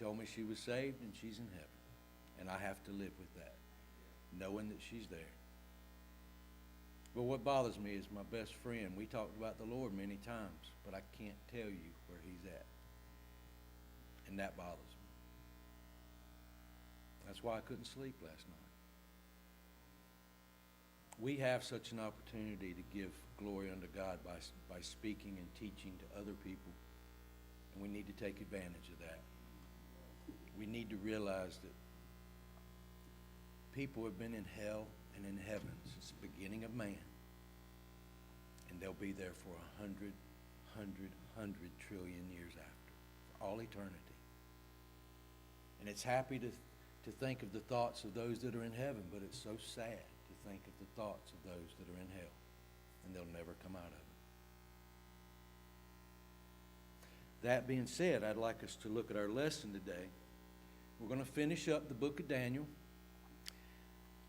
told me she was saved and she's in heaven. And I have to live with that, knowing that she's there. But what bothers me is my best friend. We talked about the Lord many times, but I can't tell you where he's at. And that bothers me. That's why I couldn't sleep last night. We have such an opportunity to give glory unto God by speaking and teaching to other people. And we need to take advantage of that. We need to realize that people have been in hell and in heaven since the beginning of man. And they'll be there for 100 trillion years after, for all eternity. And it's happy to think of the thoughts of those that are in heaven, but it's so sad to think of the thoughts of those that are in hell, and they'll never come out of it. That being said, I'd like us to look at our lesson today. We're going to finish up the book of Daniel.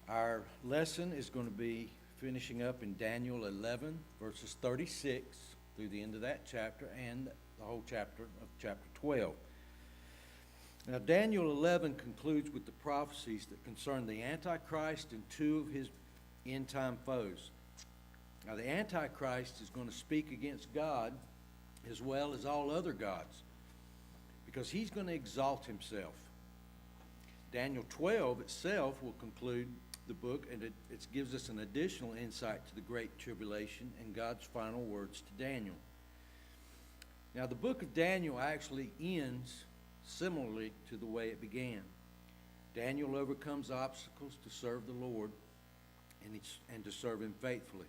Our lesson is going to be finishing up in Daniel 11, verses 36 through the end of that chapter and the whole chapter of chapter 12. Now, Daniel 11 concludes with the prophecies that concern the Antichrist and two of his end-time foes. Now, the Antichrist is going to speak against God as well as all other gods, because he's going to exalt himself. Daniel 12 itself will conclude the book, and it gives us an additional insight to the Great Tribulation and God's final words to Daniel. Now, the book of Daniel actually ends similarly to the way it began. Daniel overcomes obstacles to serve the Lord and to serve him faithfully.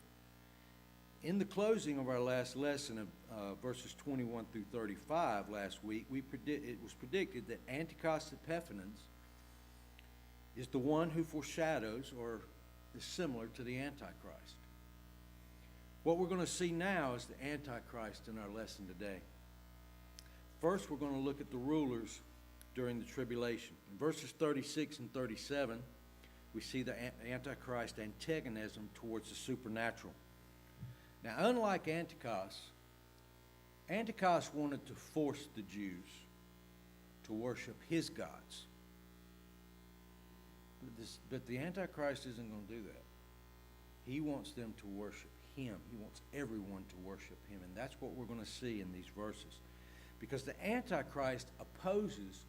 In the closing of our last lesson of verses 21 through 35 last week, it was predicted that Antiochus Epiphanes is the one who foreshadows or is similar to the Antichrist. What we're going to see now is the Antichrist in our lesson today. First, we're going to look at the rulers during the tribulation. In verses 36 and 37, we see the Antichrist antagonism towards the supernatural. Now, unlike Antiochus wanted to force the Jews to worship his gods. But the Antichrist isn't going to do that. He wants them to worship him. He wants everyone to worship him. And that's what we're going to see in these verses. Because the Antichrist opposes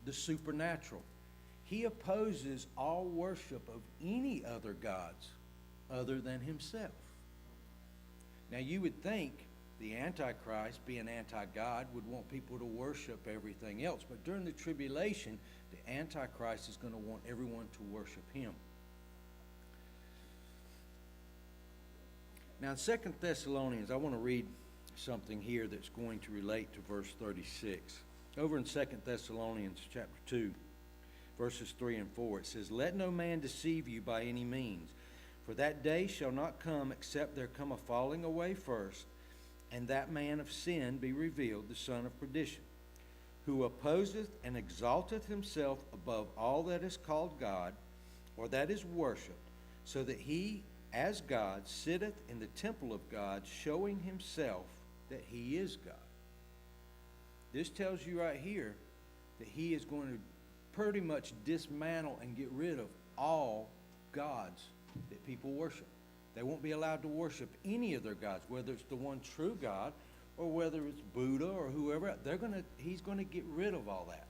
the supernatural. He opposes all worship of any other gods other than himself. Now, you would think the Antichrist, being anti-God, would want people to worship everything else. But during the tribulation, the Antichrist is going to want everyone to worship him. Now, in 2 Thessalonians, I want to read something here that's going to relate to verse 36. Over in 2 Thessalonians chapter 2, verses 3 and 4, it says, "Let no man deceive you by any means, for that day shall not come except there come a falling away first, and that man of sin be revealed, the son of perdition, who opposeth and exalteth himself above all that is called God, or that is worshipped, so that he, as God, sitteth in the temple of God, showing himself that he is God." This tells you right here that he is going to pretty much dismantle and get rid of all gods that people worship. They won't be allowed to worship any of their gods, whether it's the one true God or whether it's Buddha or whoever. He's going to get rid of all that.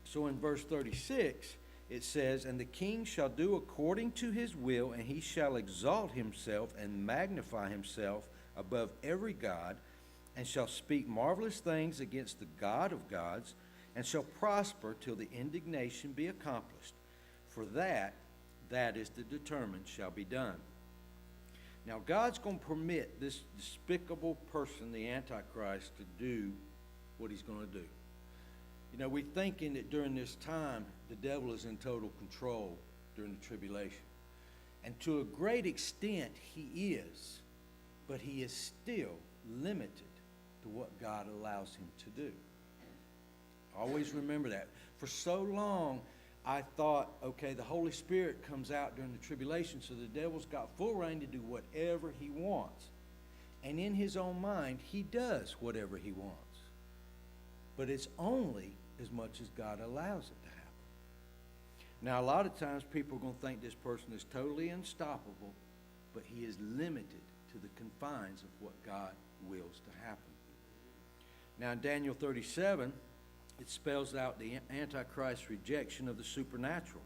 So in verse 36, it says, "And the king shall do according to his will, and he shall exalt himself and magnify himself above every god, and shall speak marvelous things against the God of gods, and shall prosper till the indignation be accomplished. For that is the determined shall be done." Now, God's going to permit this despicable person, the Antichrist, to do what he's going to do. You know, we're thinking that during this time, the devil is in total control during the tribulation. And to a great extent, he is. But he is still limited to what God allows him to do. Always remember that. For so long, I thought, okay, the Holy Spirit comes out during the tribulation, so the devil's got full reign to do whatever he wants. And in his own mind, he does whatever he wants. but it's only as much as God allows it to happen. Now, a lot of times people are going to think this person is totally unstoppable, but he is limited to the confines of what God wills to happen. Now, in Daniel 37, it spells out the Antichrist's rejection of the supernatural.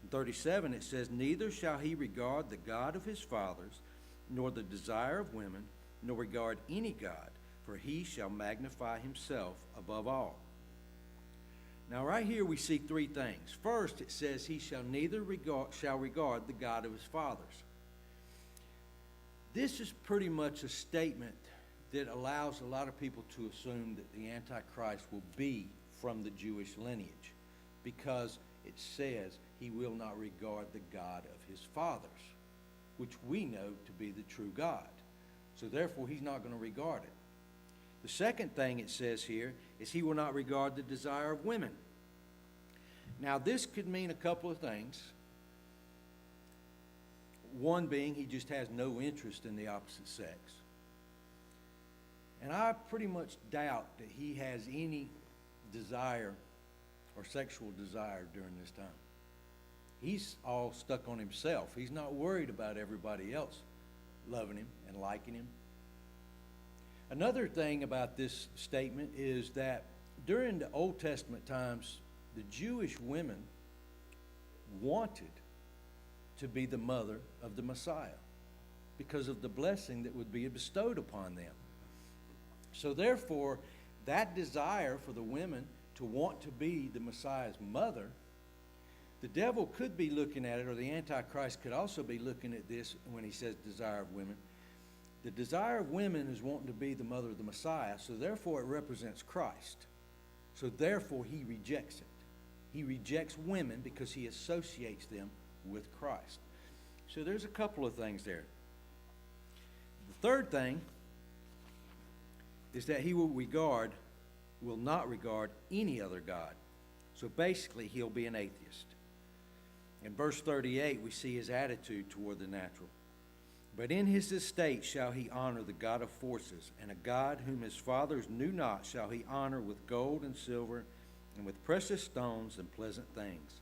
In 37, it says, "Neither shall he regard the God of his fathers, nor the desire of women, nor regard any god, for he shall magnify himself above all." Now, right here we see three things. First, it says he shall regard the God of his fathers. This is pretty much a statement that allows a lot of people to assume that the Antichrist will be from the Jewish lineage, because it says he will not regard the God of his fathers, which we know to be the true God. So therefore, he's not going to regard it. The second thing it says here is he will not regard the desire of women. Now, this could mean a couple of things. One being he just has no interest in the opposite sex. And I pretty much doubt that he has any desire or sexual desire during this time. He's all stuck on himself. He's not worried about everybody else loving him and liking him. Another thing about this statement is that during the Old Testament times, the Jewish women wanted to be the mother of the Messiah because of the blessing that would be bestowed upon them. So therefore, that desire for the women to want to be the Messiah's mother, the devil could be looking at it, or the Antichrist could also be looking at this when he says desire of women. The desire of women is wanting to be the mother of the Messiah, so therefore it represents Christ. So therefore he rejects it. He rejects women because he associates them with Christ. So there's a couple of things there. The third thing is that he will not regard any other God. So basically, he'll be an atheist. In verse 38, we see his attitude toward the natural. "But in his estate shall he honor the God of forces, and a God whom his fathers knew not shall he honor with gold and silver, and with precious stones and pleasant things."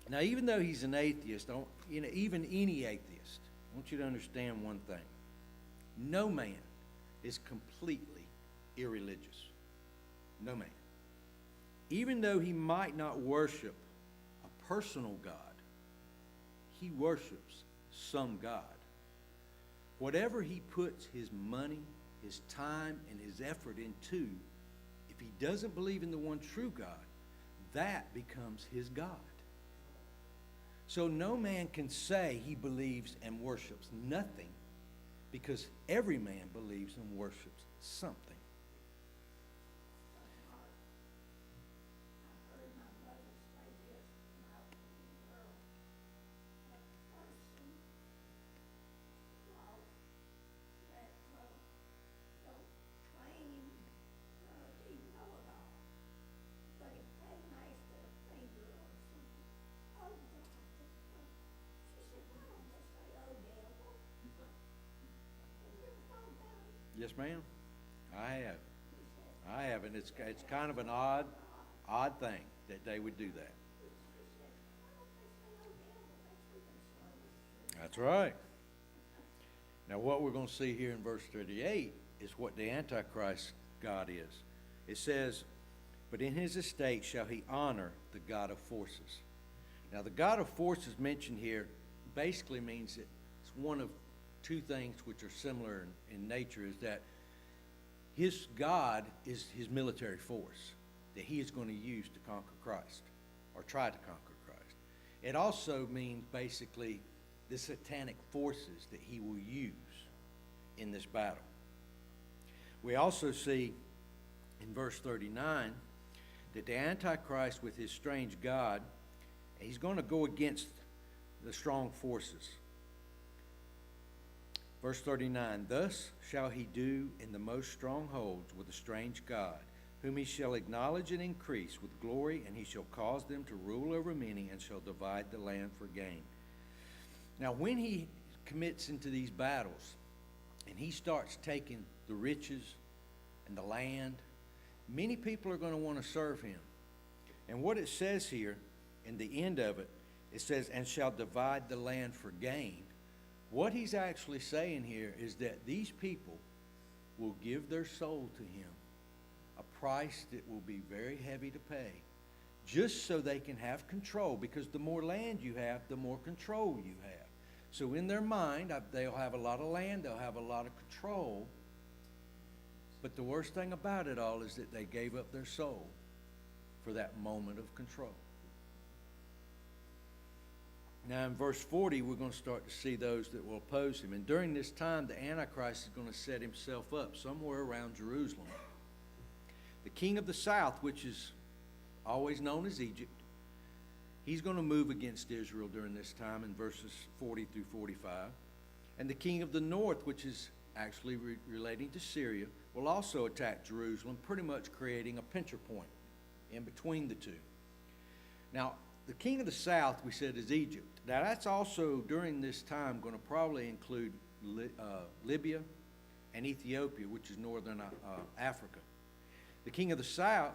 Now, even though he's an atheist, even any atheist, I want you to understand one thing. No man is completely irreligious. No man. Even though he might not worship a personal God, he worships some God. Whatever he puts his money, his time, and his effort into, if he doesn't believe in the one true God, that becomes his God. So no man can say he believes and worships nothing, because every man believes and worships something. Yes, ma'am. I have, and it's kind of an odd thing that they would do that. That's right. Now, what we're going to see here in verse 38 is what the Antichrist God is. It says, "But in his estate shall he honor the God of forces." Now, the God of forces mentioned here basically means that it's one of two things which are similar in nature, is that his God is his military force that he is going to use to conquer Christ, or try to conquer Christ. It also means basically the satanic forces that he will use in this battle. We also see in verse 39 that the Antichrist, with his strange God, he's going to go against the strong forces. Verse 39, "Thus shall he do in the most strongholds with a strange God, whom he shall acknowledge and increase with glory, and he shall cause them to rule over many, and shall divide the land for gain." Now, when he commits into these battles, and he starts taking the riches and the land, many people are going to want to serve him. And what it says here, in the end of it, it says, and shall divide the land for gain. What he's actually saying here is that these people will give their soul to him, a price that will be very heavy to pay, just so they can have control, because the more land you have, the more control you have. So in their mind, they'll have a lot of land, they'll have a lot of control, but the worst thing about it all is that they gave up their soul for that moment of control. Now in verse 40, we're going to start to see those that will oppose him. And during this time, the Antichrist is going to set himself up somewhere around Jerusalem. The king of the south, which is always known as Egypt, he's going to move against Israel during this time in verses 40 through 45. And the king of the north, which is actually relating to Syria, will also attack Jerusalem, pretty much creating a pincher point in between the two. Now, the king of the south, we said, is Egypt. Now, that's also, during this time, going to probably include Libya and Ethiopia, which is northern Africa. The king of the south,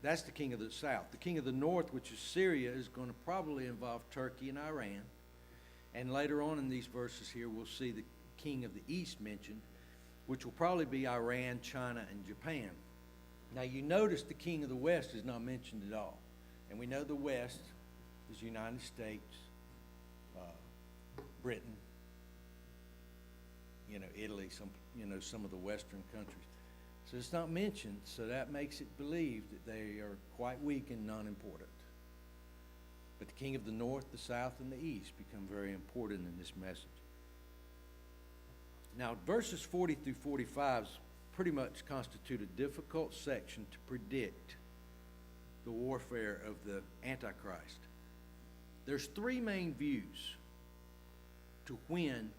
that's the king of the south. The king of the north, which is Syria, is going to probably involve Turkey and Iran. And later on in these verses here, we'll see the king of the east mentioned, which will probably be Iran, China, and Japan. Now, you notice the king of the west is not mentioned at all. And we know the west is the United States, Britain, Italy, some of the western countries. So it's not mentioned, so that makes it believe that they are quite weak and non-important. But the king of the north, the south, and the east become very important in this message. Now, verses 40 through 45 pretty much constitute a difficult section to predict the warfare of the Antichrist. There's three main views to when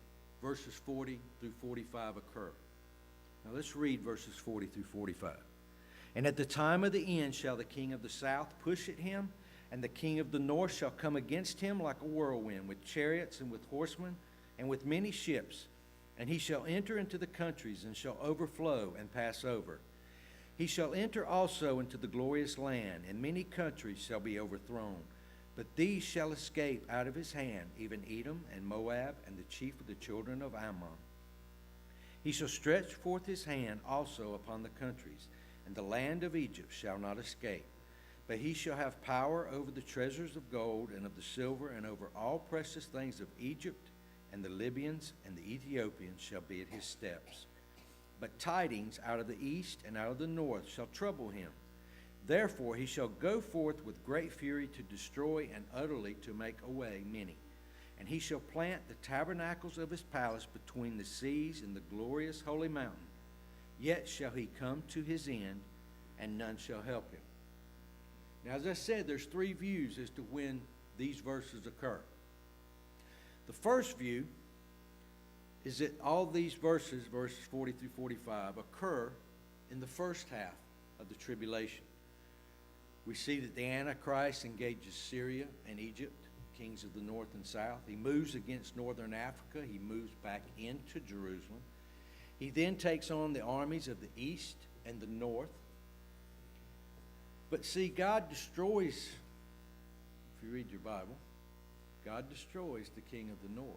verses 40 through 45 occur. Now let's read verses 40 through 45. And at the time of the end shall the king of the south push at him, and the king of the north shall come against him like a whirlwind, with chariots and with horsemen, and with many ships. And he shall enter into the countries, and shall overflow and pass over. He shall enter also into the glorious land, and many countries shall be overthrown. But these shall escape out of his hand, even Edom and Moab, and the chief of the children of Ammon. He shall stretch forth his hand also upon the countries, and the land of Egypt shall not escape. But he shall have power over the treasures of gold and of the silver, and over all precious things of Egypt, and the Libyans and the Ethiopians shall be at his steps. But tidings out of the east and out of the north shall trouble him. Therefore he shall go forth with great fury to destroy and utterly to make away many. And he shall plant the tabernacles of his palace between the seas and the glorious holy mountain. Yet shall he come to his end, and none shall help him. Now, as I said, there's three views as to when these verses occur. The first view is that all these verses 40 through 45, occur in the first half of the tribulation. We see that the Antichrist engages Syria and Egypt, kings of the north and south. He moves against northern Africa. He moves back into Jerusalem. He then takes on the armies of the east and the north. But see, God destroys, if you read your Bible, God destroys the king of the north.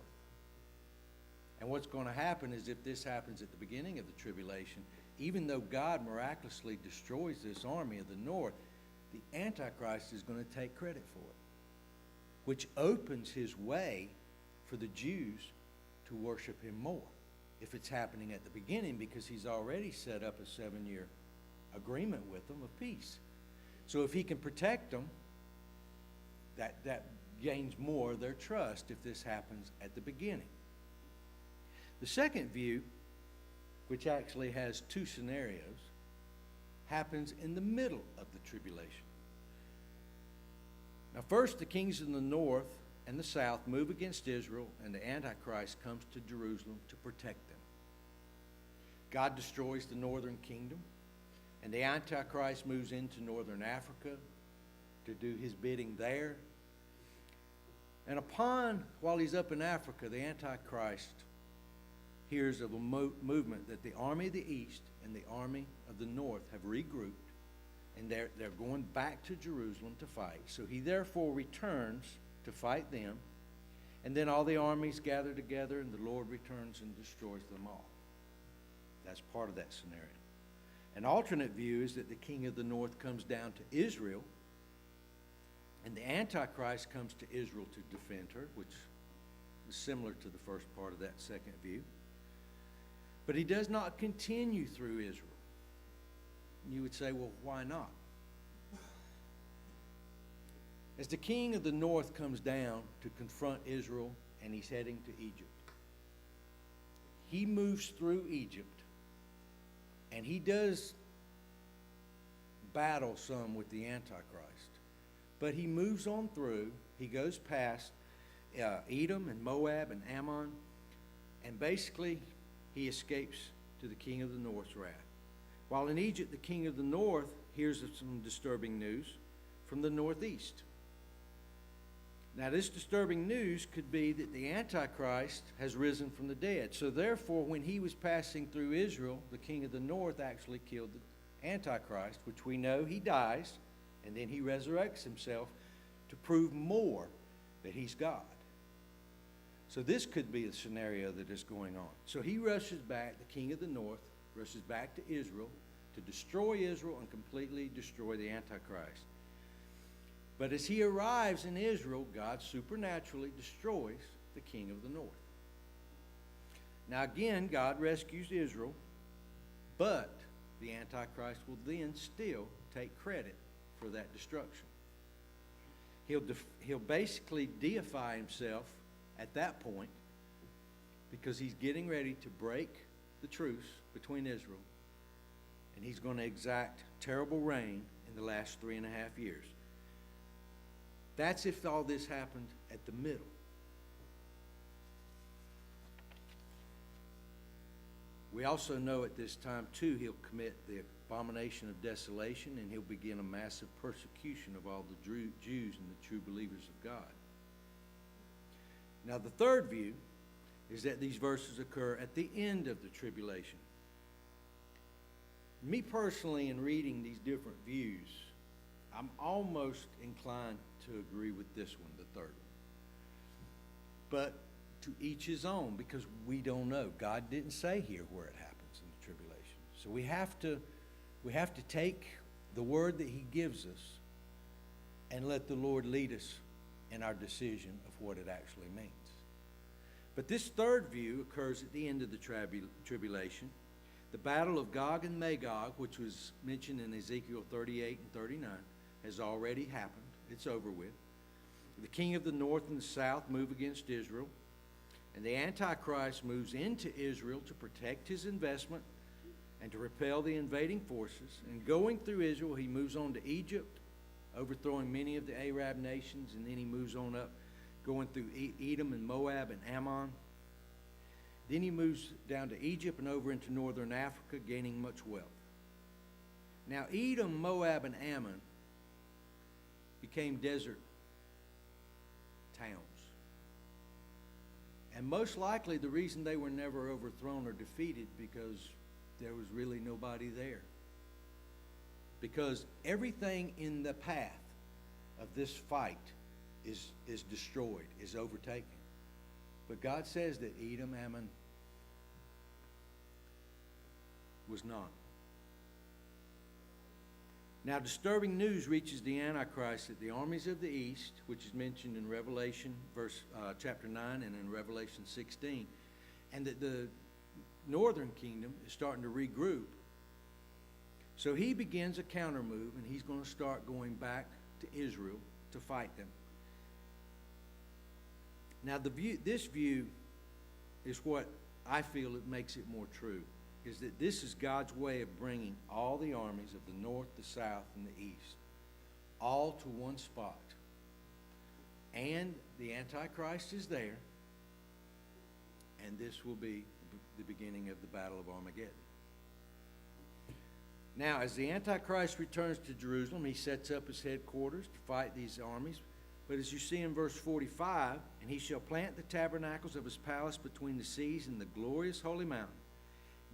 And what's going to happen is, if this happens at the beginning of the tribulation, even though God miraculously destroys this army of the north, the Antichrist is going to take credit for it, which opens his way for the Jews to worship him more, if it's happening at the beginning, because he's already set up a 7-year agreement with them of peace. So if he can protect them, that gains more of their trust if this happens at the beginning. The second view, which actually has two scenarios, happens in the middle of the tribulation. Now, first, the kings in the north and the south move against Israel, and the Antichrist comes to Jerusalem to protect them. God destroys the northern kingdom, and the Antichrist moves into northern Africa to do his bidding there. And while he's up in Africa, the Antichrist hears of a movement that the army of the east and the army of the north have regrouped, they're going back to Jerusalem to fight. So he therefore returns to fight them. And then all the armies gather together, and the Lord returns and destroys them all. That's part of that scenario. An alternate view is that the king of the north comes down to Israel, and the Antichrist comes to Israel to defend her, which is similar to the first part of that second view. But he does not continue through Israel. You would say, well, why not? As the king of the north comes down to confront Israel, and he's heading to Egypt, he moves through Egypt, and he does battle some with the Antichrist. But he moves on through. He goes past Edom and Moab and Ammon, and basically he escapes to the king of the north's wrath. While in Egypt, the king of the north hears of some disturbing news from the northeast. Now, this disturbing news could be that the Antichrist has risen from the dead. So therefore, when he was passing through Israel, the king of the north actually killed the Antichrist, which we know he dies, and then he resurrects himself to prove more that he's God. So this could be the scenario that is going on. So he rushes back, the king of the north rushes back to Israel to destroy Israel and completely destroy the Antichrist. But as he arrives in Israel, God supernaturally destroys the king of the north. Now again, God rescues Israel, but the Antichrist will then still take credit for that destruction. He'll basically deify himself at that point, because he's getting ready to break the truce between Israel, and he's going to exact terrible reign in the last 3.5 years. That's if all this happened at the middle. We also know at this time, too, he'll commit the abomination of desolation, and he'll begin a massive persecution of all the Jews and the true believers of God. Now, the third view is that these verses occur at the end of the tribulation. Me personally, in reading these different views, I'm almost inclined to agree with this one, the third one. But to each his own, because we don't know. God didn't say here where it happens in the tribulation. So we have to take the word that he gives us and let the Lord lead us in our decision of what it actually means. But this third view occurs at the end of the tribulation. The battle of Gog and Magog, which was mentioned in Ezekiel 38 and 39, has already happened. It's over with. The king of the north and the south move against Israel, and the Antichrist moves into Israel to protect his investment and to repel the invading forces. And going through Israel, he moves on to Egypt, overthrowing many of the Arab nations, and then he moves on up, going through Edom and Moab and Ammon. Then he moves down to Egypt and over into northern Africa, gaining much wealth. Now, Edom, Moab, and Ammon became desert towns. And most likely the reason they were never overthrown or defeated because there was really nobody there. Because everything in the path of this fight is destroyed, is overtaken. But God says that Edom, Ammon was not. Now, disturbing news reaches the Antichrist that the armies of the east, which is mentioned in Revelation chapter 9 and in Revelation 16, and that the northern kingdom is starting to regroup. So he begins a counter move, and he's going to start going back to Israel to fight them. Now, this view is what I feel it makes it more true, is that this is God's way of bringing all the armies of the north, the south, and the east, all to one spot. And the Antichrist is there, and this will be the beginning of the Battle of Armageddon. Now, as the Antichrist returns to Jerusalem, he sets up his headquarters to fight these armies. But as you see in verse 45, and he shall plant the tabernacles of his palace between the seas and the glorious holy mountain.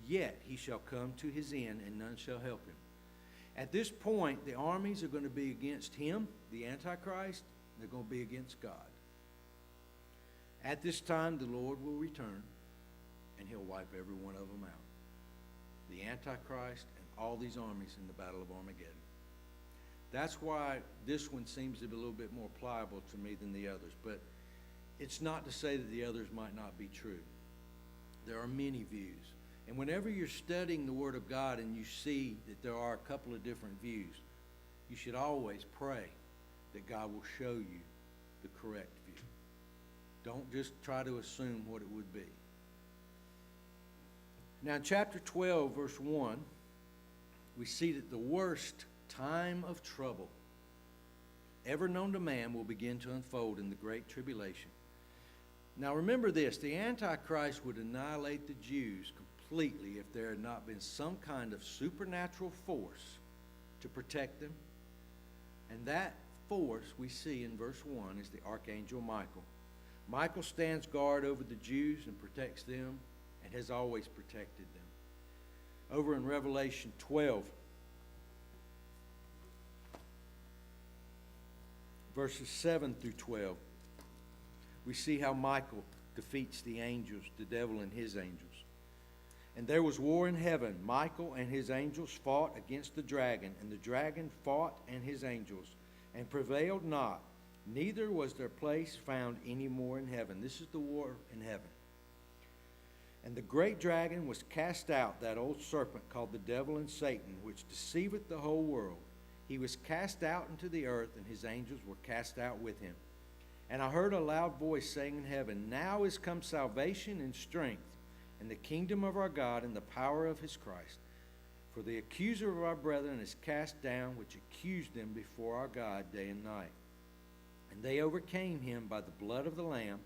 Yet he shall come to his end, and none shall help him. At this point, the armies are going to be against him, the Antichrist. They're going to be against God. At this time, the Lord will return, and he'll wipe every one of them out. The Antichrist and all these armies in the Battle of Armageddon. That's why this one seems to be a little bit more pliable to me than the others. But it's not to say that the others might not be true. There are many views. And whenever you're studying the Word of God and you see that there are a couple of different views, you should always pray that God will show you the correct view. Don't just try to assume what it would be. Now in chapter 12, verse 1, we see that the worst time of trouble ever known to man will begin to unfold in the Great Tribulation. Now remember this, the Antichrist would annihilate the Jews completely if there had not been some kind of supernatural force to protect them. And that force we see in verse 1 is the Archangel Michael. Michael stands guard over the Jews and protects them and has always protected them. Over in Revelation 12, verses 7 through 12, we see how Michael defeats the angels, the devil and his angels. And there was war in heaven. Michael and his angels fought against the dragon, and the dragon fought and his angels, and prevailed not. Neither was their place found any more in heaven. This is the war in heaven. And the great dragon was cast out, that old serpent called the devil and Satan, which deceiveth the whole world. He was cast out into the earth, and his angels were cast out with him. And I heard a loud voice saying in heaven, Now is come salvation and strength, and the kingdom of our God, and the power of his Christ. For the accuser of our brethren is cast down, which accused them before our God day and night. And they overcame him by the blood of the Lamb,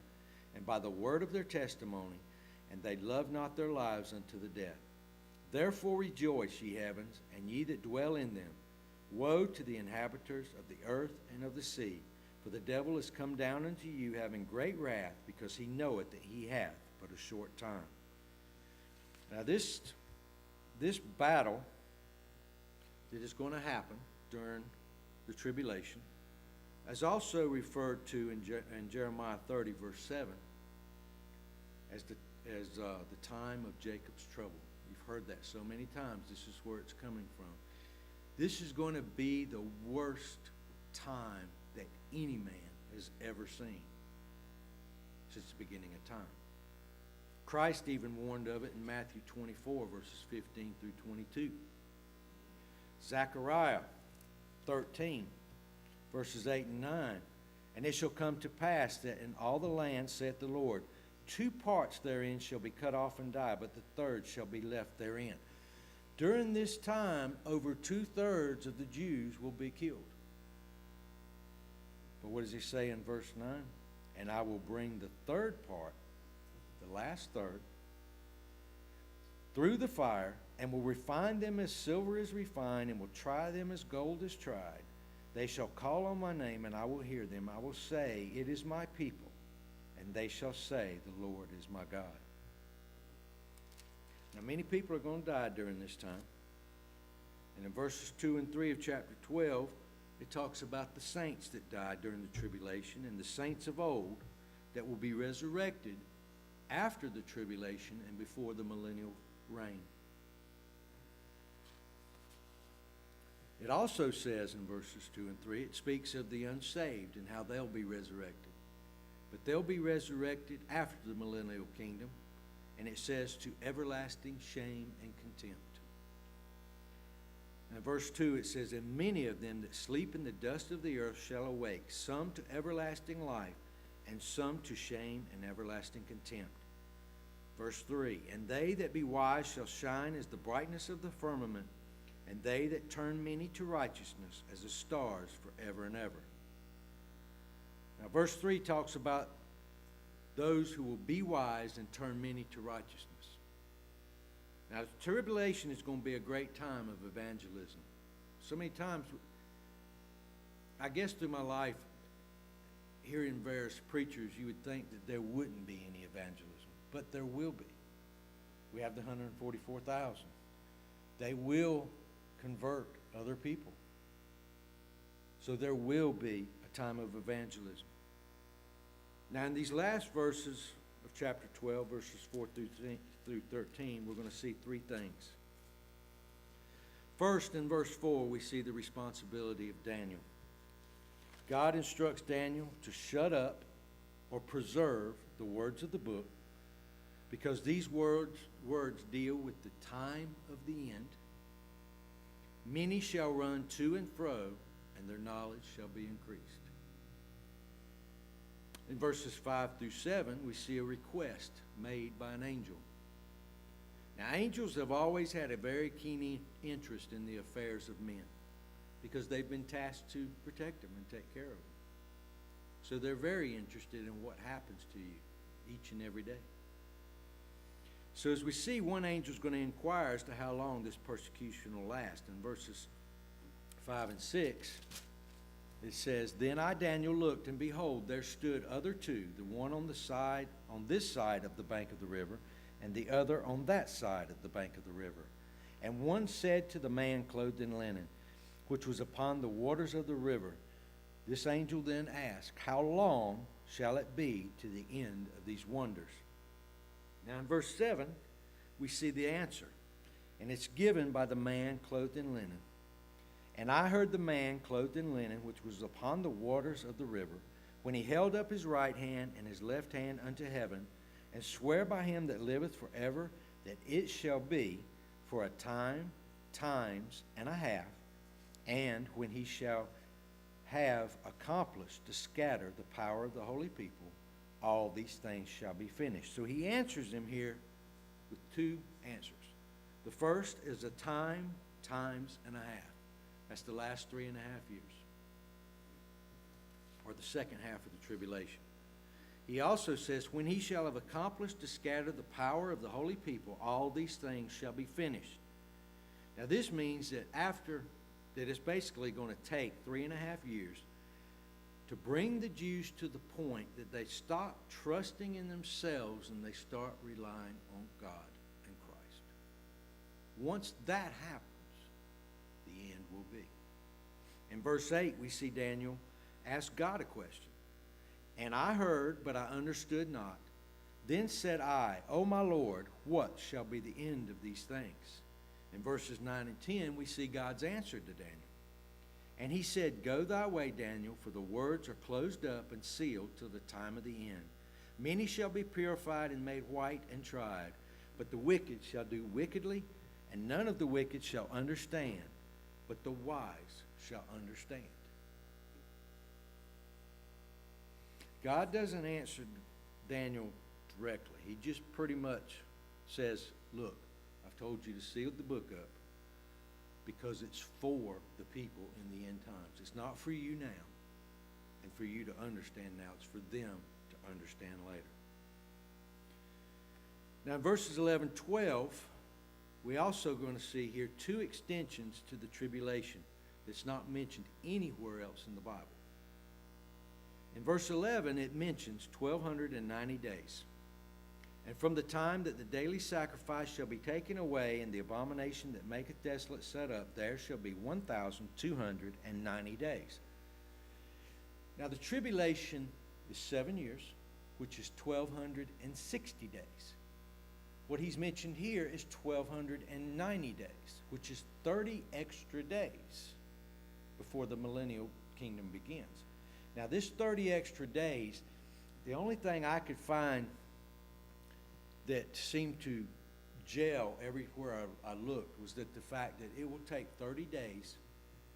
and by the word of their testimony, and they loved not their lives unto the death. Therefore rejoice, ye heavens, and ye that dwell in them. Woe to the inhabitants of the earth and of the sea, for the devil is come down unto you, having great wrath, because he knoweth that he hath but a short time. Now this battle that is going to happen during the tribulation is also referred to in Jeremiah 30, verse 7, as the time of Jacob's trouble. You've heard that so many times. This is where it's coming from. This is going to be the worst time that any man has ever seen since the beginning of time. Christ even warned of it in Matthew 24, verses 15 through 22. Zechariah 13, verses 8 and 9. And it shall come to pass that in all the land, saith the Lord, 2 parts therein shall be cut off and die, but the third shall be left therein. During this time, over 2/3 of the Jews will be killed. But what does he say in verse 9? And I will bring the third part, the last third, through the fire, and will refine them as silver is refined, and will try them as gold is tried. They shall call on my name, and I will hear them. I will say, It is my people. And they shall say, The Lord is my God. Now, many people are going to die during this time. And in verses 2 and 3 of chapter 12, it talks about the saints that died during the tribulation and the saints of old that will be resurrected after the tribulation and before the millennial reign. It also says in verses 2 and 3, it speaks of the unsaved and how they'll be resurrected. But they'll be resurrected after the millennial kingdom, and it says to everlasting shame and contempt. And in verse 2 it says, And many of them that sleep in the dust of the earth shall awake, some to everlasting life, and some to shame and everlasting contempt. Verse 3, And they that be wise shall shine as the brightness of the firmament, and they that turn many to righteousness as the stars forever and ever. Now, verse 3 talks about those who will be wise and turn many to righteousness. Now, the tribulation is going to be a great time of evangelism. So many times, I guess through my life, hearing various preachers, you would think that there wouldn't be any evangelism. But there will be. We have the 144,000. They will convert other people. So there will be a time of evangelism. Now, in these last verses of chapter 12, verses 4 through 13, we're going to see three things. First, in verse 4, we see the responsibility of Daniel. God instructs Daniel to shut up or preserve the words of the book, because these words deal with the time of the end. Many shall run to and fro, and their knowledge shall be increased. In verses 5 through 7, we see a request made by an angel. Now, angels have always had a very keen interest in the affairs of men, because they've been tasked to protect them and take care of them. So they're very interested in what happens to you each and every day. So as we see, one angel is going to inquire as to how long this persecution will last. In verses 5 and 6, it says, "Then I, Daniel, looked, and behold, there stood other two, the one on this side of the bank of the river, and the other on that side of the bank of the river. And one said to the man clothed in linen, which was upon the waters of the river, this angel then asked, How long shall it be to the end of these wonders?" Now in verse 7, we see the answer, and it's given by the man clothed in linen. "And I heard the man clothed in linen, which was upon the waters of the river, when he held up his right hand and his left hand unto heaven, and swear by him that liveth forever, that it shall be for a time, times, and a half, and when he shall have accomplished to scatter the power of the holy people, all these things shall be finished." So he answers him here with two answers. The first is a time, times, and a half. That's the last 3.5 years, or the second half of the tribulation. He also says, when he shall have accomplished to scatter the power of the holy people, all these things shall be finished. Now this means that it's basically going to take 3.5 years to bring the Jews to the point that they stop trusting in themselves and they start relying on God and Christ. Once that happens, the end will be. In verse 8, we see Daniel ask God a question. "And I heard, but I understood not. Then said I, O my Lord, what shall be the end of these things?" In verses 9 and 10, we see God's answer to Daniel. "And he said, Go thy way, Daniel, for the words are closed up and sealed till the time of the end. Many shall be purified and made white and tried, but the wicked shall do wickedly, and none of the wicked shall understand, but the wise shall understand." God doesn't answer Daniel directly. He just pretty much says, look, I've told you to seal the book up because it's for the people in the end times. It's not for you now and for you to understand now. It's for them to understand later. Now in verses 11, 12, we also going to see here two extensions to the tribulation that's not mentioned anywhere else in the Bible. In verse 11, it mentions 1,290 days. "And from the time that the daily sacrifice shall be taken away, and the abomination that maketh desolate set up, there shall be 1,290 days." Now the tribulation is 7 years, which is 1,260 days. What he's mentioned here is 1,290 days, which is 30 extra days before the millennial kingdom begins. Now this 30 extra days, the only thing I could find that seemed to gel everywhere I looked was that the fact that it will take 30 days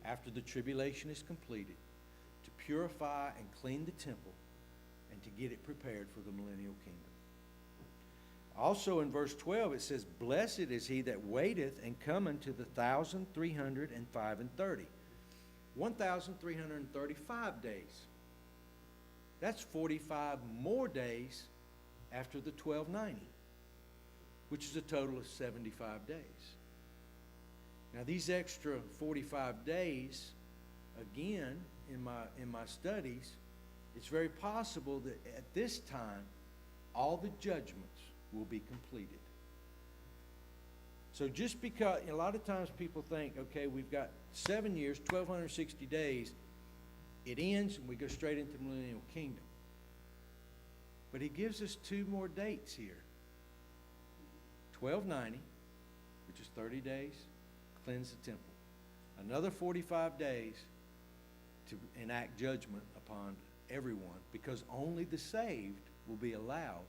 after the tribulation is completed to purify and clean the temple and to get it prepared for the millennial kingdom. Also in verse 12 it says, "Blessed is he that waiteth and cometh to the 1,305 and 30. 1,335 days. That's 45 more days after the 1,290, which is a total of 75 days. Now these extra 45 days, again, in my studies, it's very possible that at this time, all the judgments will be completed. So just because, a lot of times people think, okay, we've got 7 years, 1,260 days, it ends and we go straight into the millennial kingdom. But he gives us 2 more dates here. 1290, which is 30 days, cleanse the temple. Another 45 days to enact judgment upon everyone, because only the saved will be allowed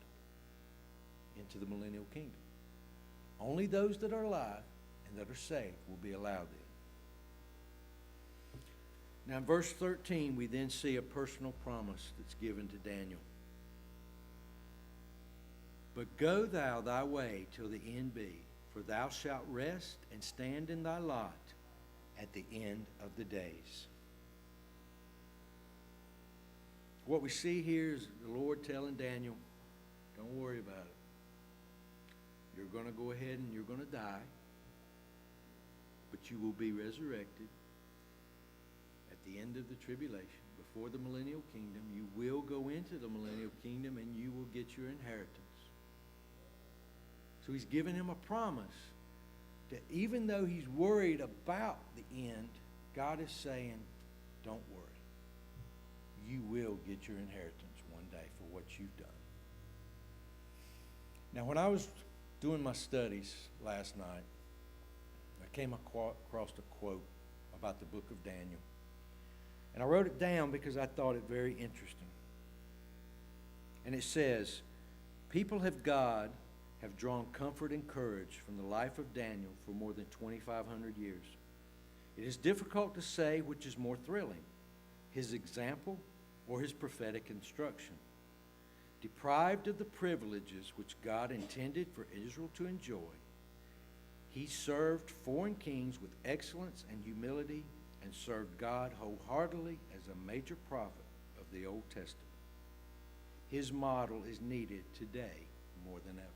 into the millennial kingdom. Only those that are alive and that are saved will be allowed in. Now in verse 13, we then see a personal promise that's given to Daniel. But go thou thy way till the end be, for thou shalt rest and stand in thy lot at the end of the days. What we see here is the Lord telling Daniel, don't worry about it. You're going to go ahead and you're going to die, but you will be resurrected at the end of the tribulation, before the millennial kingdom. You will go into the millennial kingdom and you will get your inheritance. So he's given him a promise that even though he's worried about the end, God is saying, don't worry. You will get your inheritance one day for what you've done. Now, when I was doing my studies last night, I came across a quote about the book of Daniel. And I wrote it down because I thought it very interesting. And it says, people of God have drawn comfort and courage from the life of Daniel for more than 2,500 years. It is difficult to say which is more thrilling, his example or his prophetic instruction. Deprived of the privileges which God intended for Israel to enjoy, he served foreign kings with excellence and humility and served God wholeheartedly as a major prophet of the Old Testament. His model is needed today more than ever.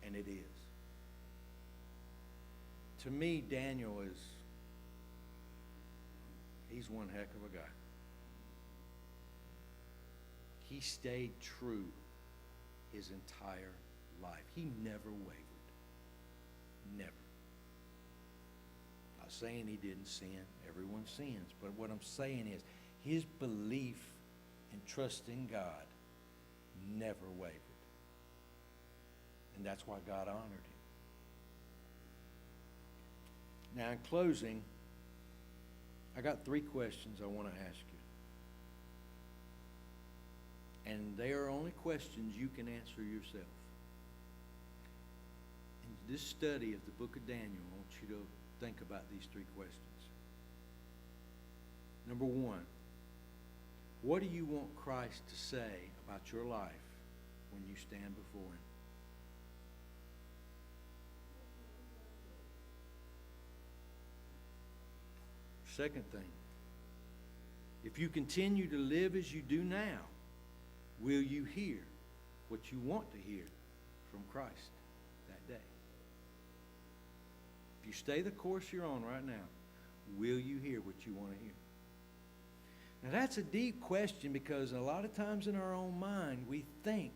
And it is. To me, Daniel he's one heck of a guy. He stayed true his entire life. He never wavered. Never. Not saying he didn't sin. Everyone sins. But what I'm saying is his belief and trust in God never wavered. And that's why God honored him. Now, in closing, I got 3 questions I want to ask you. And they are only questions you can answer yourself. In this study of the book of Daniel, I want you to think about these 3 questions. Number 1, what do you want Christ to say about your life when you stand before him? Second thing, if you continue to live as you do now, will you hear what you want to hear from Christ that day? If you stay the course you're on right now, will you hear what you want to hear? Now that's a deep question, because a lot of times in our own mind we think,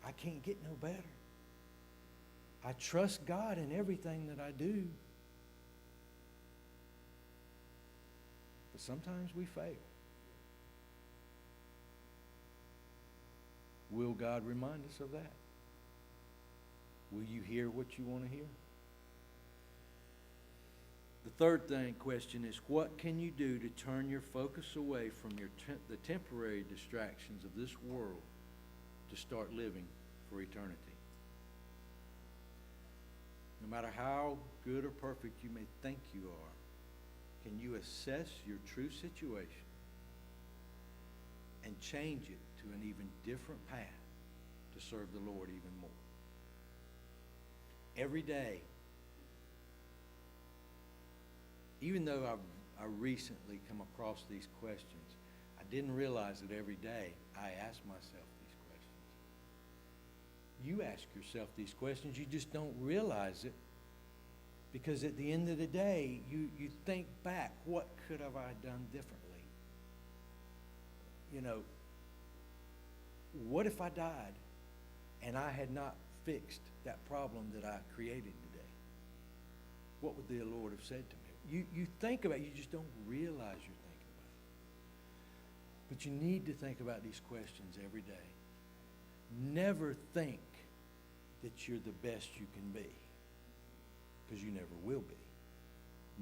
I can't get no better. I trust God in everything that I do. But sometimes we fail. Will God remind us of that? Will you hear what you want to hear? The third question is, what can you do to turn your focus away from the temporary distractions of this world to start living for eternity? No matter how good or perfect you may think you are, can you assess your true situation and change it to an even different path to serve the Lord even more? Every day, even though I recently come across these questions, I didn't realize that every day I ask myself these questions. You ask yourself these questions, you just don't realize it. Because at the end of the day, you think back, what could have I done differently? You know, what if I died and I had not fixed that problem that I created today? What would the Lord have said to me? You think about it, you just don't realize you're thinking about it. But you need to think about these questions every day. Never think that you're the best you can be, because you never will be.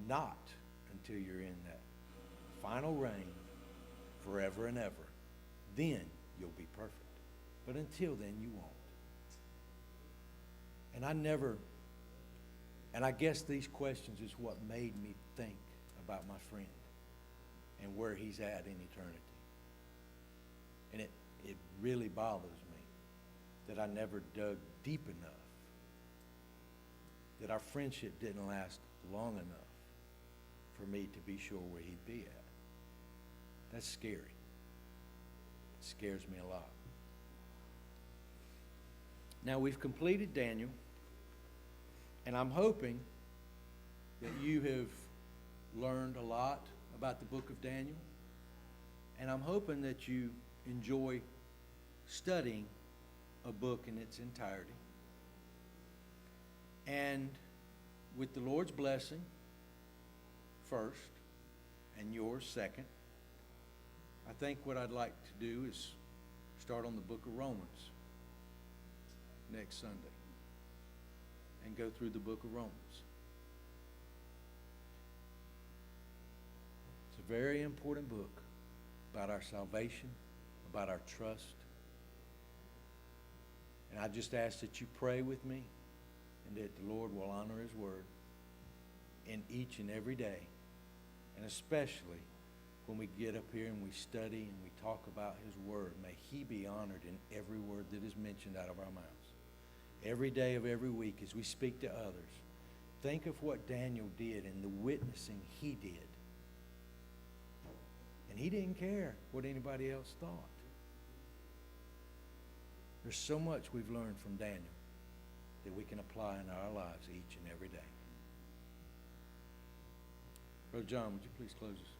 Not until you're in that final reign forever and ever. Then you'll be perfect. But until then, you won't. And I guess these questions is what made me think about my friend and where he's at in eternity. And it really bothers me that I never dug deep enough, that our friendship didn't last long enough for me to be sure where he'd be at. That's scary. It scares me a lot. Now, we've completed Daniel, and I'm hoping that you have learned a lot about the book of Daniel, and I'm hoping that you enjoy studying a book in its entirety. And with the Lord's blessing first and yours second, I think what I'd like to do is start on the book of Romans next Sunday and go through the book of Romans. It's a very important book about our salvation, about our trust. And I just ask that you pray with me and that the Lord will honor His word in each and every day, and especially when we get up here and we study and we talk about His word. May He be honored in every word that is mentioned out of our mouths. Every day of every week as we speak to others, think of what Daniel did and the witnessing he did. And he didn't care what anybody else thought. There's so much we've learned from Daniel that we can apply in our lives each and every day. Brother John, would you please close us?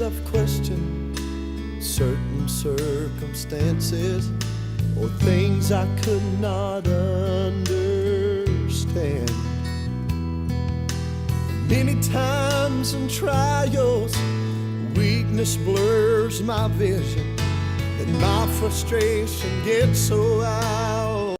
I've questioned certain circumstances or things I could not understand. Many times in trials, weakness blurs my vision, and my frustration gets so out